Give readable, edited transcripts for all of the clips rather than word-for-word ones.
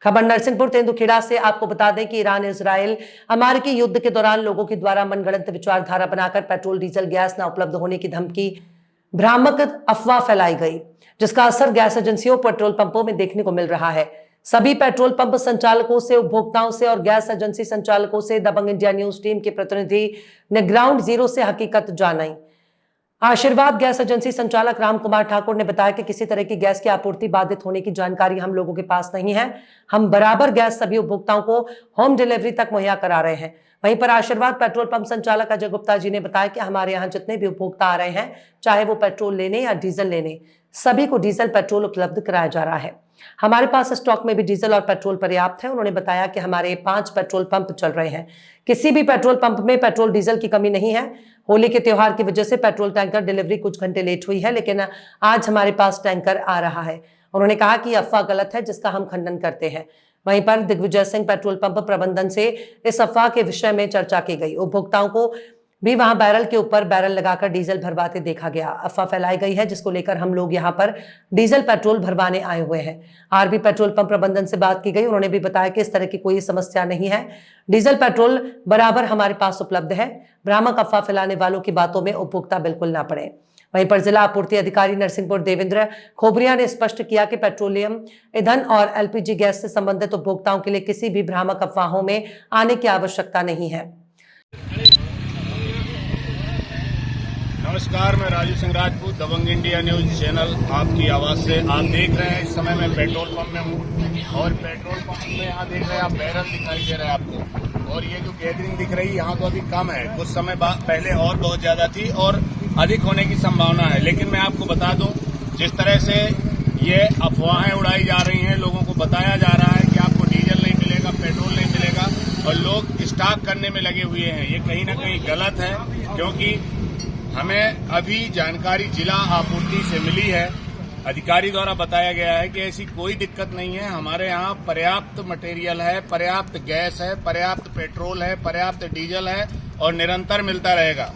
खबर नरसिंहपुर तेंदुखेड़ा से। आपको बता दें कि ईरान इजराइल अमेरिकी युद्ध के दौरान लोगों के द्वारा मनगढ़ंत विचारधारा बनाकर पेट्रोल डीजल गैस न उपलब्ध होने की धमकी भ्रामक अफवाह फैलाई गई, जिसका असर गैस एजेंसियों पेट्रोल पंपों में देखने को मिल रहा है। सभी पेट्रोल पंप संचालकों से, उपभोक्ताओं से और गैस एजेंसी संचालकों से दबंग इंडिया न्यूज टीम के प्रतिनिधि ने ग्राउंड जीरो से हकीकत जानी। आशीर्वाद गैस एजेंसी संचालक राम कुमार ठाकुर ने बताया कि किसी तरह की गैस की आपूर्ति बाधित होने की जानकारी हम लोगों के पास नहीं है। हम बराबर गैस सभी उपभोक्ताओं को होम डिलीवरी तक मुहैया करा रहे हैं। वहीं पर आशीर्वाद पेट्रोल पंप संचालक अजय गुप्ता जी ने बताया कि हमारे यहाँ जितने भी उपभोक्ता आ रहे हैं, चाहे वो पेट्रोल लेने या डीजल लेने, सभी को डीजल पेट्रोल उपलब्ध कराया जा रहा है। हमारे पास स्टॉक में भी डीजल और पेट्रोल पर्याप्त है। उन्होंने बताया कि हमारे 5 पेट्रोल पंप चल रहे हैं, किसी भी पेट्रोल पंप में पेट्रोल डीजल की कमी नहीं है। होली के त्योहार की वजह से पेट्रोल टैंकर डिलीवरी कुछ घंटे लेट हुई है, लेकिन आज हमारे पास टैंकर आ रहा है। उन्होंने कहा कि अफवाह गलत है, जिसका हम खंडन करते हैं। वहीं पर दिग्विजय सिंह पेट्रोल पंप प्रबंधन से इस अफवाह के विषय में चर्चा की गई। उपभोक्ताओं को भी वहां बैरल के ऊपर बैरल लगाकर डीजल भरवाते देखा गया। अफवाह फैलाई गई है, जिसको लेकर हम लोग यहां पर डीजल पेट्रोल भरवाने आए हुए हैं। आरबी पेट्रोल पंप प्रबंधन से बात की गई। उन्होंने भी बताया कि इस तरह की कोई समस्या नहीं है, डीजल पेट्रोल बराबर हमारे पास उपलब्ध है। भ्रामक अफवाह फैलाने वालों की बातों में उपभोक्ता बिल्कुल ना पड़े। वहीं पर जिला आपूर्ति अधिकारी नरसिंहपुर देवेंद्र खोबरिया ने स्पष्ट किया कि पेट्रोलियम ईंधन और एलपीजी गैस से संबंधित उपभोक्ताओं के लिए किसी भी भ्रामक अफवाहों में आने की आवश्यकता नहीं है। नमस्कार, मैं राजू सिंह राजपूत, दबंग इंडिया न्यूज चैनल आपकी आवाज से। आप देख रहे हैं इस समय मैं पेट्रोल पंप में हूँ और पेट्रोल पंप में यहाँ देख रहे हैं आप बैरल दिखाई दे रहा है आपको, और ये जो गैदरिंग दिख रही है यहाँ तो अभी कम है, कुछ समय पहले और बहुत ज्यादा थी और अधिक होने की संभावना है। लेकिन मैं आपको बता दूं, जिस तरह से ये अफवाहें उड़ाई जा रही हैं, लोगों को बताया जा रहा है कि आपको डीजल नहीं मिलेगा, पेट्रोल नहीं मिलेगा और लोग स्टॉक करने में लगे हुए हैं, ये कहीं ना कहीं गलत है। क्योंकि हमें अभी जानकारी जिला आपूर्ति से मिली है, अधिकारी द्वारा बताया गया है कि ऐसी कोई दिक्कत नहीं है। हमारे यहाँ पर्याप्त मटेरियल है, पर्याप्त गैस है, पर्याप्त पेट्रोल है, पर्याप्त डीजल है और निरंतर मिलता रहेगा।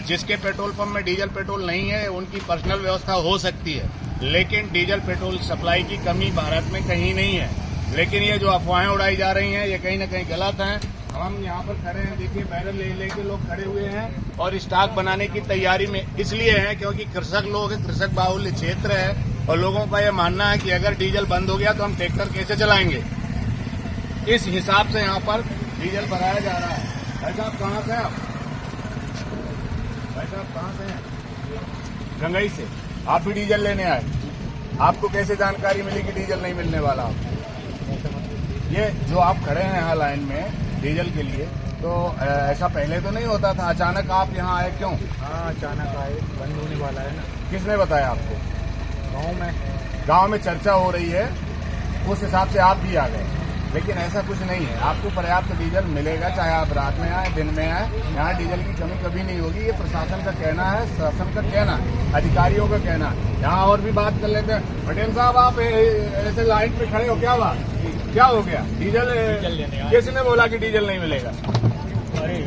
जिसके पेट्रोल पंप में डीजल पेट्रोल नहीं है उनकी पर्सनल व्यवस्था हो सकती है, लेकिन डीजल पेट्रोल सप्लाई की कमी भारत में कहीं नहीं है। लेकिन ये जो अफवाहें उड़ाई जा रही हैं ये कहीं ना कहीं गलत हैं। हम यहाँ पर खड़े हैं, देखिए बैरल लेके लोग खड़े हुए हैं और स्टॉक बनाने की तैयारी में इसलिए हैं क्योंकि कृषक लोग हैं, कृषक बाहुल्य क्षेत्र है और लोगों का यह मानना है कि अगर डीजल बंद हो गया तो हम ट्रैक्टर कैसे चलाएंगे। इस हिसाब से यहाँ पर डीजल भराया जा रहा है। भाई साहब कहाँ से आप? भाई साहब कहाँ से हैं? गंगई से। आप भी डीजल लेने आए, आपको कैसे जानकारी मिली कि डीजल नहीं मिलने वाला? ये जो आप खड़े हैं यहाँ लाइन में डीजल के लिए, तो ऐसा पहले तो नहीं होता था, अचानक आप यहाँ आए क्यों? हाँ, अचानक आए, बंद होने वाला है ना। किसने बताया आपको? गांव में चर्चा हो रही है, उस हिसाब से आप भी आ गए। लेकिन ऐसा कुछ नहीं है, आपको पर्याप्त डीजल मिलेगा, चाहे आप रात में आए दिन में आए, यहाँ डीजल की कमी कभी नहीं होगी। ये प्रशासन का कहना है, शासन का कहना है, अधिकारियों का कहना है। यहाँ और भी बात कर लेते हैं। पटेल साहब आप ऐसे लाइन पे खड़े हो, क्या बात, क्या हो गया? डीजल किसने बोला कि डीजल नहीं मिलेगा? अरे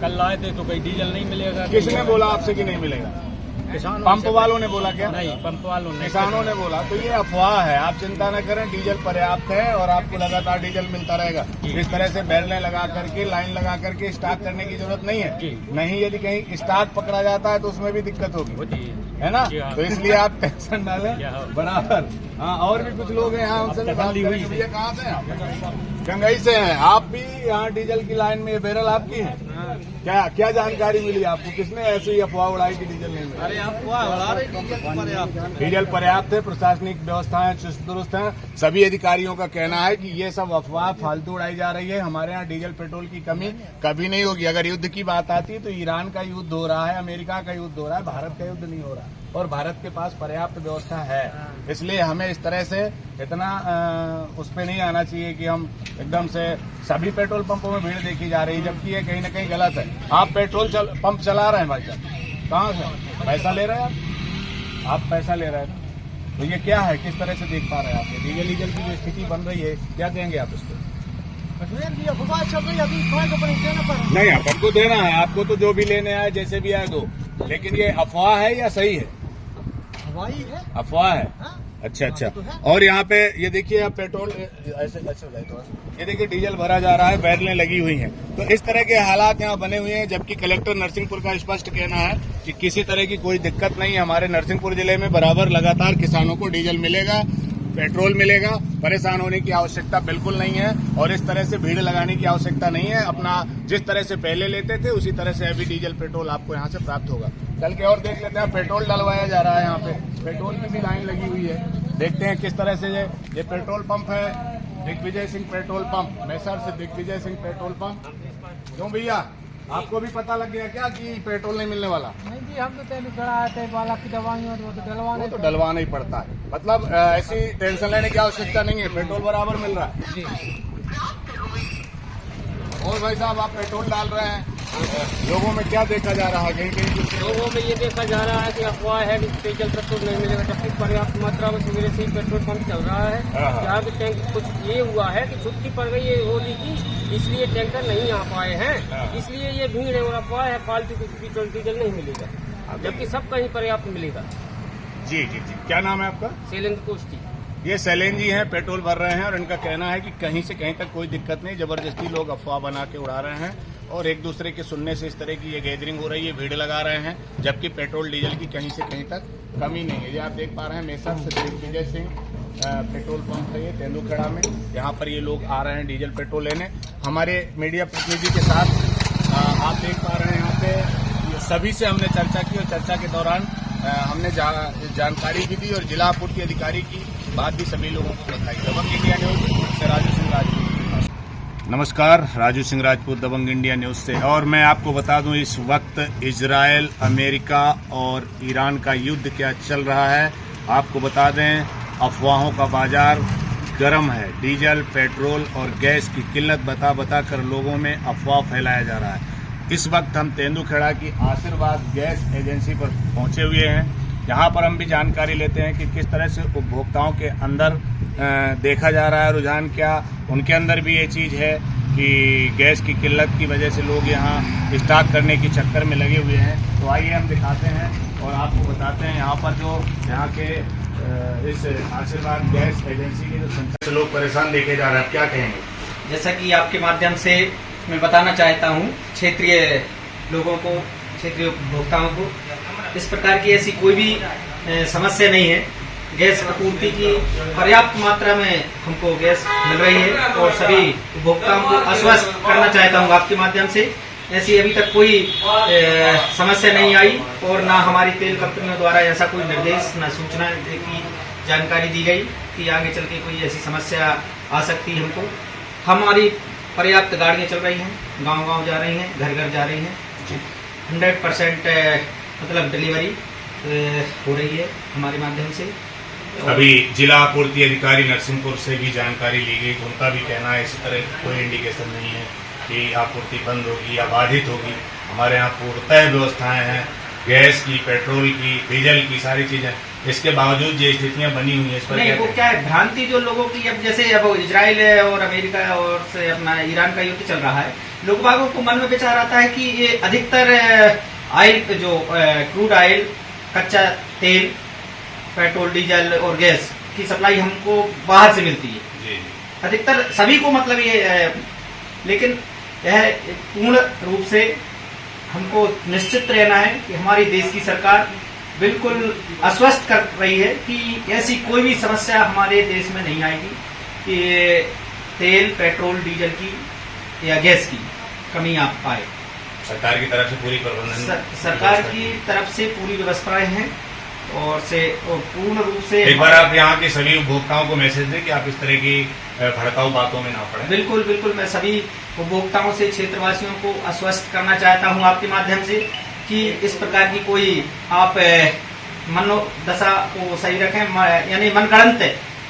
कल आए थे तो कहीं डीजल नहीं मिलेगा। किसने बोला आपसे कि नहीं मिलेगा? किसानों पंप वालों ने बोला क्या? नहीं, पंप वालों ने, किसानों ने बोला। तो ये अफवाह है, आप चिंता न करें, डीजल पर्याप्त है और आपको लगातार डीजल मिलता रहेगा। इस तरह से बैरलें लगा करके, लाइन लगा करके स्टॉक करने की जरूरत नहीं है। नहीं, यदि कहीं स्टॉक पकड़ा जाता है तो उसमें भी दिक्कत होगी, है ना? तो इसलिए आप टेंशन डालें बराबर। हाँ, और भी कुछ लोग हैं यहाँ, उनसे भी बात करेंगे। भैया कहाँ से हैं आप? गंगई से हैं। आप भी यहाँ डीजल की लाइन में, बैरल आपकी है? क्या जानकारी मिली आपको? किसने ऐसी अफवाह उड़ाई कि डीजल नहीं मिला? डीजल पर्याप्त है, प्रशासनिक व्यवस्थाएं चुस्त दुरुस्त हैं। सभी अधिकारियों का कहना है कि ये सब अफवाह फालतू उड़ाई जा रही है। हमारे यहाँ डीजल पेट्रोल की कमी कभी नहीं होगी। अगर युद्ध की बात आती है तो ईरान का युद्ध हो रहा है, अमेरिका का युद्ध हो रहा है, भारत का युद्ध नहीं हो रहा और भारत के पास पर्याप्त व्यवस्था है। इसलिए हमें इस तरह से इतना उस पर नहीं आना चाहिए कि हम एकदम से सभी पेट्रोल पंपों में भीड़ देखी जा रही है, जबकि ये कहीं ना कहीं गलत है। आप पेट्रोल पंप चला रहे हैं भाई साहब, कहाँ से पैसा ले रहे हैं आप पैसा ले रहे हैं, तो ये क्या है, किस तरह से देख पा रहे हैं आप? डीजल की जो स्थिति बन रही है, क्या देंगे आप इसको? नहीं, आपको देना है, आपको तो जो भी लेने आए जैसे भी आए दो। लेकिन ये अफवाह है या सही है? हवाई है, अफवाह है। अच्छा अच्छा। और यहाँ पे ये देखिए आप पेट्रोल ऐसे ऐसे हो जाए तो ये देखिए डीजल भरा जा रहा है, बैरलें लगी हुई हैं। तो इस तरह के हालात यहाँ बने हुए हैं, जबकि कलेक्टर नरसिंहपुर का स्पष्ट कहना है कि किसी तरह की कोई दिक्कत नहीं है। हमारे नरसिंहपुर जिले में बराबर लगातार किसानों को डीजल मिलेगा, पेट्रोल मिलेगा, परेशान होने की आवश्यकता बिल्कुल नहीं है और इस तरह से भीड़ लगाने की आवश्यकता नहीं है। अपना जिस तरह से पहले लेते थे उसी तरह से अभी डीजल पेट्रोल आपको यहाँ से प्राप्त होगा। चल के और देख लेते हैं, पेट्रोल डलवाया जा रहा है यहाँ पे, पेट्रोल की भी लाइन लगी हुई है। देखते हैं किस तरह से ये पेट्रोल पंप है, दिग्विजय सिंह पेट्रोल पंप, मैसर से दिग्विजय सिंह पेट्रोल पंप। क्यों भैया, आपको भी पता लग गया क्या कि पेट्रोल नहीं मिलने वाला? नहीं जी, हम तो तेलुगड़ा आते वाला की दवाइयाँ वो तो डलवाना ही पड़ता है, मतलब ऐसी टेंशन लेने की आवश्यकता नहीं है, पेट्रोल बराबर मिल रहा है जी। और भाई साहब आप पेट्रोल डाल रहे हैं, लोगों में क्या देखा जा रहा है? कहीं कहीं कुछ लोगों में ये देखा जा रहा है कि अफवाह है कि डीजल पेट्रोल नहीं मिलेगा, जबकि पर्याप्त मात्रा में सवेरे से ही पेट्रोल पंप चल रहा है। जहाँ की टैंक कुछ ये हुआ है कि छुट्टी पड़ गई है होली की, इसलिए टैंकर नहीं आ पाए हैं, इसलिए ये भीड़ है और अफवाह है फालतू पेट्रोल डीजल नहीं मिलेगा, जबकि सब कहीं पर्याप्त मिलेगा। जी जी जी, क्या नाम है आपका? शैलेंद्र कोष्टी। ये सैलेन जी हैं, पेट्रोल भर रहे हैं और इनका कहना है कि कहीं से कहीं तक कोई दिक्कत नहीं, जबरदस्ती लोग अफवाह बना के उड़ा रहे हैं और एक दूसरे के सुनने से इस तरह की ये गैदरिंग हो रही है, भीड़ लगा रहे हैं, जबकि पेट्रोल डीजल की कहीं से कहीं तक कमी नहीं है। ये आप देख पा रहे हैं मेसर से दिग्विजय सिंह पेट्रोल पंप है ये तेंदुखेड़ा में, यहाँ पर ये लोग आ रहे हैं डीजल पेट्रोल लेने। हमारे मीडिया प्रतिनिधि के साथ आप देख पा रहे हैं यहाँ पे सभी से हमने चर्चा की और चर्चा के दौरान हमने जानकारी भी दी और जिला आपूर्ति अधिकारी की बात भी सभी लोगों को बताई। दबंग इंडिया न्यूज से राजू सिंह राजपूत। नमस्कार, राजू सिंह राजपूत दबंग इंडिया न्यूज से। और मैं आपको बता दूं इस वक्त इजराइल, अमेरिका और ईरान का युद्ध क्या चल रहा है। आपको बता दें अफवाहों का बाजार गर्म है, डीजल, पेट्रोल और गैस की किल्लत बता कर लोगों में अफवाह फैलाया जा रहा है। इस वक्त हम तेंदुखेड़ा की आशीर्वाद गैस एजेंसी पर पहुंचे हुए हैं। यहाँ पर हम भी जानकारी लेते हैं कि किस तरह से उपभोक्ताओं के अंदर देखा जा रहा है रुझान, क्या उनके अंदर भी ये चीज़ है कि गैस की किल्लत की वजह से लोग यहाँ स्टॉक करने के चक्कर में लगे हुए हैं। तो आइए हम दिखाते हैं और आपको बताते हैं यहाँ पर जो यहाँ के इस आशीर्वाद गैस एजेंसी के जो संचालक से लोग परेशान देखे जा रहे हैं, क्या कहेंगे? जैसा कि आपके माध्यम से मैं बताना चाहता हूँ क्षेत्रीय लोगों को, क्षेत्रीय उपभोक्ताओं को, इस प्रकार की ऐसी कोई भी समस्या नहीं है। गैस आपूर्ति की पर्याप्त मात्रा में हमको गैस मिल रही है और सभी उपभोक्ताओं को आश्वस्त करना चाहता हूँ आपके माध्यम से, ऐसी अभी तक कोई समस्या नहीं आई और ना हमारी तेल कंपनियों द्वारा ऐसा कोई निर्देश न सूचना की जानकारी दी गई कि आगे चल के कोई ऐसी समस्या आ सकती है हमको। हमारी पर्याप्त गाड़ियाँ चल रही हैं, गांव-गांव जा रही हैं, घर घर जा रही हैं, 100% मतलब डिलीवरी हो रही है हमारे माध्यम से। अभी जिला आपूर्ति अधिकारी नरसिंहपुर से भी जानकारी ली गई, उनका भी कहना है इस तरह कोई इंडिकेशन नहीं है कि आपूर्ति बंद होगी या बाधित होगी। हमारे यहाँ पूर्णतः व्यवस्थाएं हैं, गैस की, पेट्रोल की, डीजल की, सारी चीजें। इसके बावजूद ये स्थितियां बनी हुई है, इस पर नहीं, वो क्या है भ्रांति जो लोगों की, अब जैसे अब इजराइल और अमेरिका और से अपना ईरान का युद्ध चल रहा है, लोग बागों को मन में विचार आता है कि ये अधिकतर ऑयल जो क्रूड ऑयल, कच्चा तेल, पेट्रोल, डीजल और गैस की सप्लाई हमको बाहर से मिलती है जी। अधिकतर सभी को, मतलब ये लेकिन यह पूर्ण रूप से हमको निश्चित रहना है कि हमारी देश की सरकार बिल्कुल आश्वस्त कर रही है कि ऐसी कोई भी समस्या हमारे देश में नहीं आएगी कि तेल, पेट्रोल, डीजल की या गैस की कमी आप पाए। सरकार की तरफ से पूरी प्रबंधन, सरकार की तरफ से पूरी व्यवस्थाएं हैं और पूर्ण रूप से। एक बार आप यहाँ के सभी उपभोक्ताओं को मैसेज दें कि आप इस तरह की भड़काऊ बातों में ना पड़े। बिल्कुल बिल्कुल, मैं सभी उपभोक्ताओं से, क्षेत्रवासियों को आश्वस्त करना चाहता हूँ आपके माध्यम से कि इस प्रकार की कोई आप मनोदशा को सही रखें, यानी मनगढ़ंत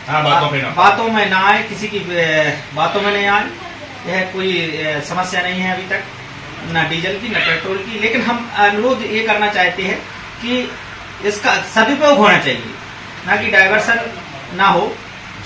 बातों में ना आए, किसी की बातों में नहीं आए। यह कोई समस्या नहीं है अभी तक, ना डीजल की ना पेट्रोल की। लेकिन हम अनुरोध ये करना चाहते हैं कि इसका सदुपयोग होना चाहिए, ना कि डाइवर्सन ना हो।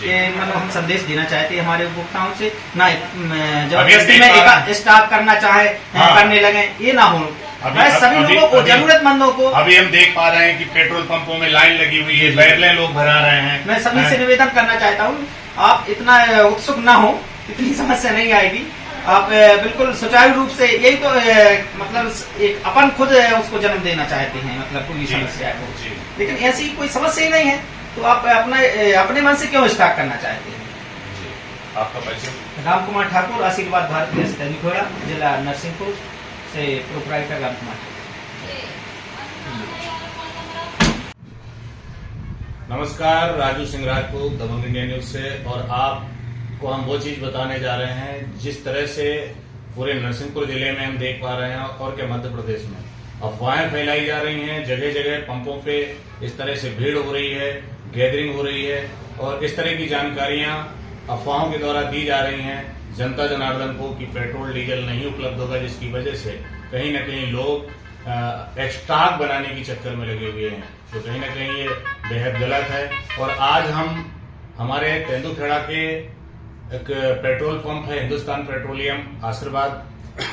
ये मतलब हम संदेश देना चाहते हैं हमारे उपभोक्ताओं से, ना जबरदस्ती में स्टॉक करना चाहे करने लगे, ये ना हो। मैं सभी लोगों को, जरूरतमंदों को, अभी हम देख पा रहे हैं कि पेट्रोल पंपों में लाइन लगी हुई है, बैरलें लोग भरा रहे हैं। मैं सभी से निवेदन करना चाहता हूँ, आप इतना उत्सुक ना हो, इतनी समस्या नहीं आएगी। आप बिल्कुल सुचारू रूप से, यही तो मतलब एक अपन खुद उसको जन्म देना चाहते हैं, मतलब कोई समस्या को, लेकिन ऐसी कोई समस्या ही नहीं है, तो आप अपने मन से क्यों स्टार्ट करना चाहते हैं? आपका परिचय? राम कुमार ठाकुर, आशीर्वाद भारत गैस दैनिकोड़ा, जिला नरसिंहपुर से प्रोपराइटर राम कुमार। नमस्कार, राजू सिंह राजपूत, दबंग इंडिया न्यूज से। और आपको हम वो चीज बताने जा रहे हैं जिस तरह से पूरे नरसिंहपुर जिले में हम देख पा रहे हैं और क्या मध्य प्रदेश में अफवाहें फैलाई जा रही हैं। जगह जगह पंपों पे इस तरह से भीड़ हो रही है, गैदरिंग हो रही है और इस तरह की जानकारियां अफवाहों के द्वारा दी जा रही हैं जनता जनार्दन को कि पेट्रोल डीजल नहीं उपलब्ध होगा, जिसकी वजह से कहीं न कहीं लोग स्टॉक बनाने के चक्कर में लगे हुए हैं। तो कहीं न कहीं ये बेहद गलत है। और आज हम हमारे तेंदुखेड़ा के एक पेट्रोल पंप है, हिंदुस्तान पेट्रोलियम आशीर्वाद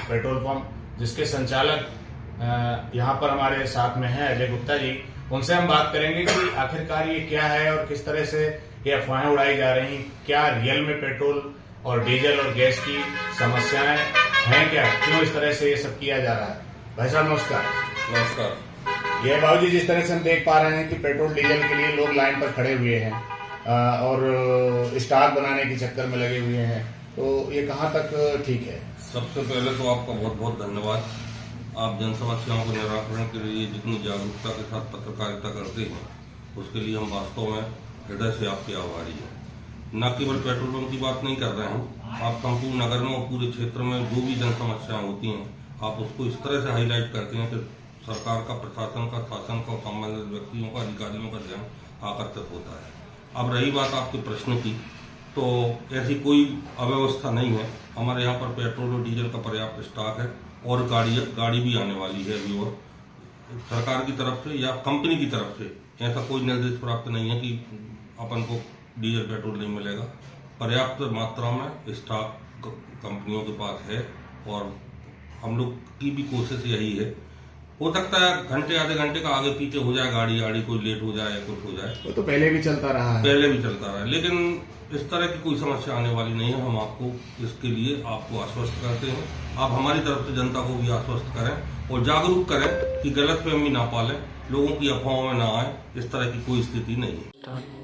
पेट्रोल पंप, जिसके संचालक यहाँ पर हमारे साथ में है अजय गुप्ता जी। उनसे हम बात करेंगे कि आखिरकार ये क्या है और किस तरह से ये अफवाहें उड़ाई जा रही, क्या रियल में पेट्रोल और डीजल और गैस की समस्याएं हैं, क्या क्यों इस तरह से ये सब किया जा रहा है। भाई साहब नमस्कार। नमस्कार। ये बाबूजी, जिस तरह से हम देख पा रहे हैं कि पेट्रोल डीजल के लिए लोग लाइन पर खड़े हुए हैं और स्टॉक बनाने के चक्कर में लगे हुए हैं, तो ये कहाँ तक ठीक है? सबसे पहले तो आपका बहुत बहुत धन्यवाद। आप जन समस्याओं को निराकरण के लिए जितनी जागरूकता के साथ पत्रकारिता करते हैं, उसके लिए हम वास्तव में हृदय से आपके आभारी हैं। न केवल पेट्रोल पंप की बात नहीं कर रहे हैं, आप संपूर्ण नगर में और पूरे क्षेत्र में जो भी जन समस्याएं होती हैं, आप उसको इस तरह से हाईलाइट करते हैं कि सरकार का, प्रशासन का, शासन का, संबंधित व्यक्तियों का, अधिकारियों का ध्यान आकर्षित होता है। अब रही बात आपके प्रश्न की, तो ऐसी कोई अव्यवस्था नहीं है। हमारे यहाँ पर पेट्रोल और डीजल का पर्याप्त स्टॉक है और गाड़ी भी आने वाली है अभी। और सरकार की तरफ से या कंपनी की तरफ से ऐसा कोई निर्देश प्राप्त नहीं है कि अपन को डीजल पेट्रोल नहीं मिलेगा। पर्याप्त मात्रा में स्टॉक कंपनियों के पास है और हम लोग की भी कोशिश यही है। हो सकता है घंटे आधे घंटे का आगे पीछे हो जाए, गाड़ी कोई लेट हो जाए, कुछ हो जाए, वो तो पहले भी चलता रहा है। पहले भी चलता रहा है, लेकिन इस तरह की कोई समस्या आने वाली नहीं है। हम आपको इसके लिए आपको आश्वस्त करते हैं। आप हमारी तरफ से जनता को भी आश्वस्त करें और जागरूक करें कि गलतफहमी ना पालें, लोगों की अफवाहों में ना आए। इस तरह की कोई स्थिति नहीं है।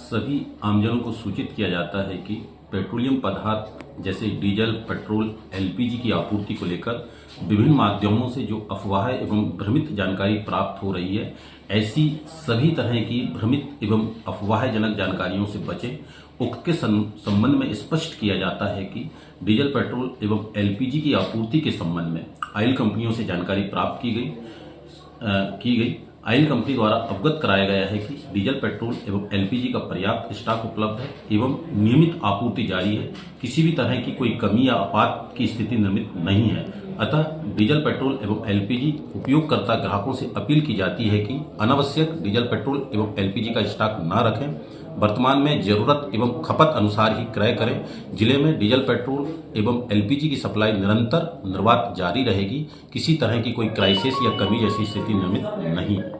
सभी आमजनों को सूचित किया जाता है कि पेट्रोलियम पदार्थ जैसे डीजल, पेट्रोल, एलपीजी की आपूर्ति को लेकर विभिन्न माध्यमों से जो अफवाह एवं भ्रमित जानकारी प्राप्त हो रही है, ऐसी सभी तरह की भ्रमित एवं अफवाहजनक जानकारियों से बचें। उक्त के संबंध में स्पष्ट किया जाता है कि डीजल, पेट्रोल एवं एलपीजी की आपूर्ति के संबंध में ऑयल कंपनियों से जानकारी प्राप्त की गई। ऑयल कंपनी द्वारा अवगत कराया गया है कि डीजल, पेट्रोल एवं एलपीजी का पर्याप्त स्टॉक उपलब्ध है एवं नियमित आपूर्ति जारी है। किसी भी तरह की कोई कमी या आपात की स्थिति निर्मित नहीं है। अतः डीजल, पेट्रोल एवं एलपीजी उपयोगकर्ता ग्राहकों से अपील की जाती है कि अनावश्यक डीजल, पेट्रोल एवं एलपीजी का स्टॉक न रखें। वर्तमान में जरूरत एवं खपत अनुसार ही क्रय करें। जिले में डीजल, पेट्रोल एवं एलपीजी की सप्लाई निरंतर निर्बाध जारी रहेगी। किसी तरह की कोई क्राइसिस या कमी जैसी स्थिति निर्मित नहीं है।